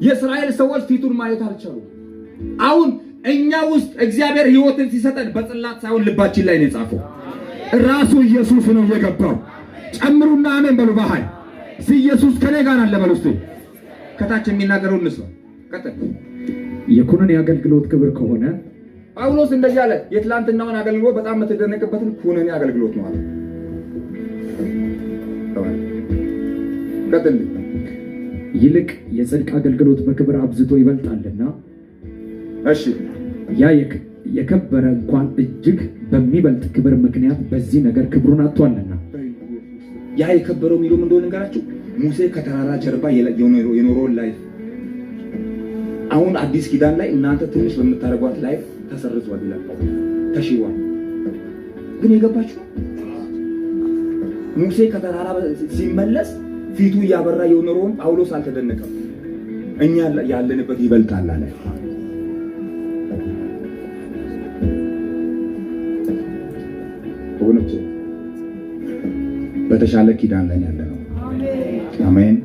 የእስራኤል ሰዎች ፊቱን ማየት አልቻሉም። አሁን እኛ ውስጥ እግዚአብሔር ሕይወትን ሲሰጠን በጽላት ሳይሆን ልባችን ላይ ነው የጻፈው። ራሱ ኢየሱስ ነው የገባው። ጨምሩና አሜን በሉ። ባህል ኢየሱስ ከኔ ጋር አለ በሉ። እስቲ ከታች የሚናገረው እንስማ። ቀጥል። የኩነኔ አገልግሎት ክብር ከሆነ ጳውሎስ እንደዚህ አለ። የትላንትናውን አገልግሎት በጣም የምትደነቅበትን ኩነኔ አገልግሎት ነው አለ። ቀጥል። ይልቅ የጽድቅ አገልግሎት በክብር አብዝቶ ይበልጣልና። እሺ ያ የከበረ እንኳን እጅግ በሚበልጥ ክብር ምክንያት በዚህ ነገር ክብሩን አጥቷልና። ያ የከበረው የሚለው ምን እንደሆነ እንገራችሁ። ሙሴ ከተራራ ጀርባ የኖረውን ላይፍ አሁን አዲስ ኪዳን ላይ እናንተ ትንሽ በምታደርጓት ላይፍ ተሰርዟል ይላል፣ ተሽሯል። ግን የገባችሁ ሙሴ ከተራራ ሲመለስ ፊቱ እያበራ የኖረውን ጳውሎስ አልተደነቀም። እኛ ያለንበት ይበልጣል አለ። ወገኖች በተሻለ ኪዳን ላይ ያለ ነው። አሜን።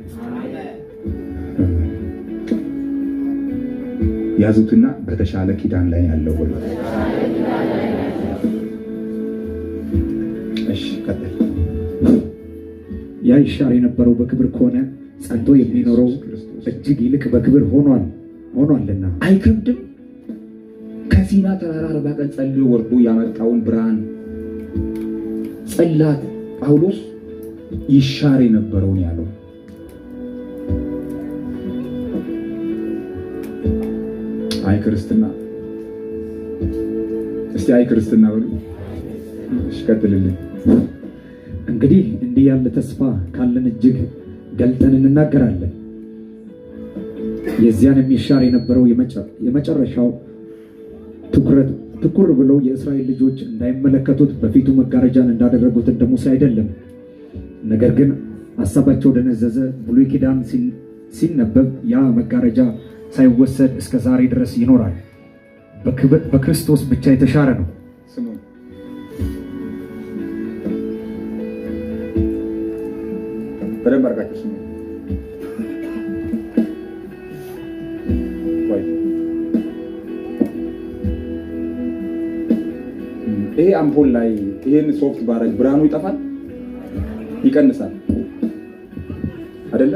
ያዙትና በተሻለ ኪዳን ላይ ያለው ሁሉ እሺ፣ ቀጥል። ያ ይሻር የነበረው በክብር ከሆነ ጸንቶ የሚኖረው እጅግ ይልቅ በክብር ሆኗልና አይከብድም። ከሲና ተራራ 40 ቀን ጸልዮ ወርዶ ያመጣውን ብርሃን ጸላት ጳውሎስ ይሻር የነበረውን ያለው አይ ክርስትና። እስቲ አይ ክርስትና በሉ። እሺ ቀጥልልኝ። እንግዲህ እንዲህ ያለ ተስፋ ካለን እጅግ ገልጠን እንናገራለን። የዚያን የሚሻር የነበረው የመጨረሻው ትኩር ብለው የእስራኤል ልጆች እንዳይመለከቱት በፊቱ መጋረጃን እንዳደረጉት እንደ ሙሴ አይደለም። ነገር ግን ሐሳባቸው ደነዘዘ። ብሉይ ኪዳን ሲነበብ ያ መጋረጃ ሳይወሰድ እስከ ዛሬ ድረስ ይኖራል። በክርስቶስ ብቻ የተሻረ ነው። በደንብ አድርጋችሁ ስሙ። ይሄ አምፖል ላይ ይሄን ሶፍት ባረግ ብርሃኑ ይጠፋል፣ ይቀንሳል አይደለ?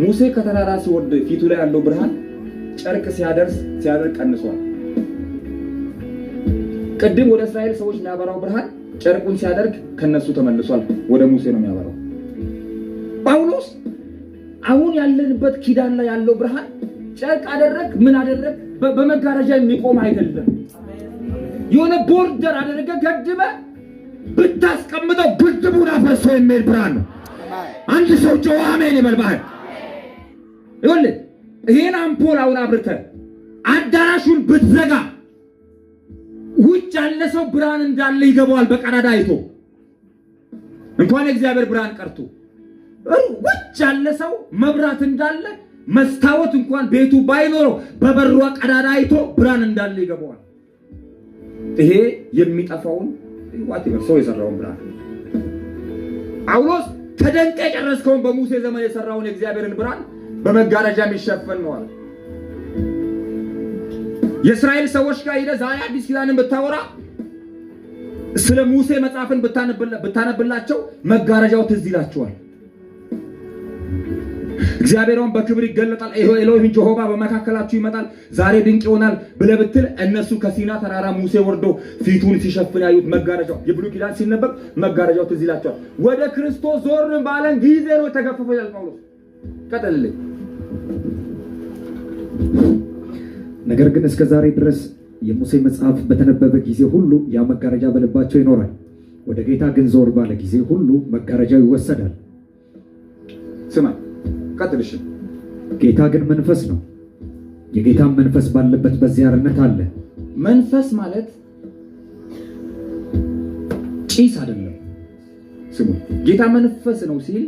ሙሴ ከተራራ ሲወርድ ፊቱ ላይ ያለው ብርሃን ጨርቅ ሲያደርግ ቀንሷል። ቅድም ወደ እስራኤል ሰዎች የሚያበራው ብርሃን ጨርቁን ሲያደርግ ከነሱ ተመልሷል። ወደ ሙሴ ነው የሚያበራው። ጳውሎስ አሁን ያለንበት ኪዳን ላይ ያለው ብርሃን ጨርቅ አደረግ ምን አደረግ በመጋረጃ የሚቆም አይደለም። የሆነ ቦርደር አደረገ ገድበ ብታስቀምጠው ግድቡን አፈርሶ የሚሄድ ብርሃን ነው። አንድ ሰው ጮኸ አሜን ይበል። ባህል ይኸውልህ ይሄን አምፖል አሁን አብርተህ አዳራሹን ብትዘጋ ውጭ ያለ ሰው ብርሃን እንዳለ ይገባዋል። በቀዳዳ አይቶ እንኳን የእግዚአብሔር ብርሃን ቀርቶ ውጭ ያለ ሰው መብራት እንዳለ መስታወት እንኳን ቤቱ ባይኖረው በበሯ ቀዳዳ አይቶ ብርሃን እንዳለ ይገባዋል። ይሄ የሚጠፋውን ሰው የሰራውን ብርሃን ጳውሎስ ተደንቀ የጨረስከውን በሙሴ ዘመን የሰራውን የእግዚአብሔርን ብርሃን በመጋረጃ የሚሸፈን ነው አለ። የእስራኤል ሰዎች ጋር ሄደ ዛሬ አዲስ ኪዳንን ብታወራ ስለ ሙሴ መጽሐፍን ብታነብላቸው መጋረጃው ትዝ ይላቸዋል። እግዚአብሔርን በክብር ይገለጣል፣ ኤሎሂም ጀሆቫ በመካከላችሁ ይመጣል፣ ዛሬ ድንቅ ይሆናል ብለህ ብትል እነሱ ከሲና ተራራ ሙሴ ወርዶ ፊቱን ሲሸፍን ያዩት መጋረጃው የብሉይ ኪዳን ሲነበብ መጋረጃው ትዝ ይላቸዋል። ወደ ክርስቶስ ዞር ባለን ጊዜ ነው የተገፈፈው ይላል ጳውሎስ። ቀጥልልኝ። ነገር ግን እስከ ዛሬ ድረስ የሙሴ መጽሐፍ በተነበበ ጊዜ ሁሉ ያ መጋረጃ በልባቸው ይኖራል። ወደ ጌታ ግን ዞር ባለ ጊዜ ሁሉ መጋረጃው ይወሰዳል። ስማ ቀጥልሽ። ጌታ ግን መንፈስ ነው። የጌታም መንፈስ ባለበት በዚያ አርነት አለ። መንፈስ ማለት ጭስ አይደለም። ስሙ ጌታ መንፈስ ነው ሲል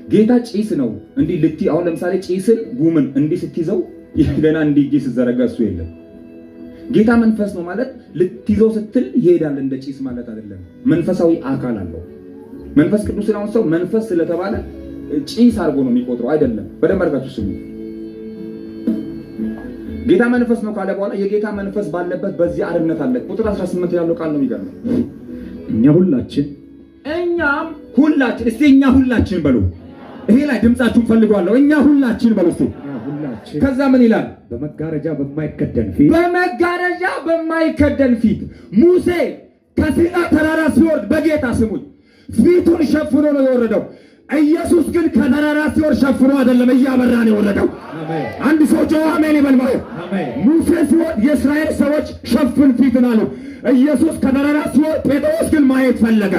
ጌታ ጭስ ነው። እንዲህ አሁን ለምሳሌ ጭስን ጉምን እንዲህ ስትይዘው ገና እንዲህ ጭስ ዘረጋ እሱ የለም። ጌታ መንፈስ ነው ማለት ልትይዘው ስትል ይሄዳል እንደ ጭስ ማለት አይደለም። መንፈሳዊ አካል አለው። መንፈስ ቅዱስን አሁን ሰው መንፈስ ስለተባለ ጭስ አድርጎ ነው የሚቆጥረው አይደለም። በደንብ አድርጋችሁ ስሙ። ጌታ መንፈስ ነው ካለ በኋላ የጌታ መንፈስ ባለበት በዚህ አርነት አለ። ቁጥር 18 ያለው ቃል ነው የሚገርመው። እኛም ሁላችን እስቲ እኛ ሁላችን በሉ። ይሄ ላይ ድምጻችሁን ፈልጓለሁ። እኛ ሁላችን በሉ እስቲ። ከዛ ምን ይላል? በመጋረጃ በማይከደን ፊት ሙሴ ከሲና ተራራ ሲወርድ በጌታ ስሙኝ ፊቱን ሸፍኖ ነው የወረደው። ኢየሱስ ግን ከተራራ ሲወርድ ሸፍኖ አይደለም እያበራ ነው የወረደው። አንድ ሰው ጮኸ አሜን ይበል። ሙሴ ሲወርድ የእስራኤል ሰዎች ሸፍን ፊትን አሉ። ኢየሱስ ከተራራ ሲወርድ ጴጥሮስ ግን ማየት ፈለገ።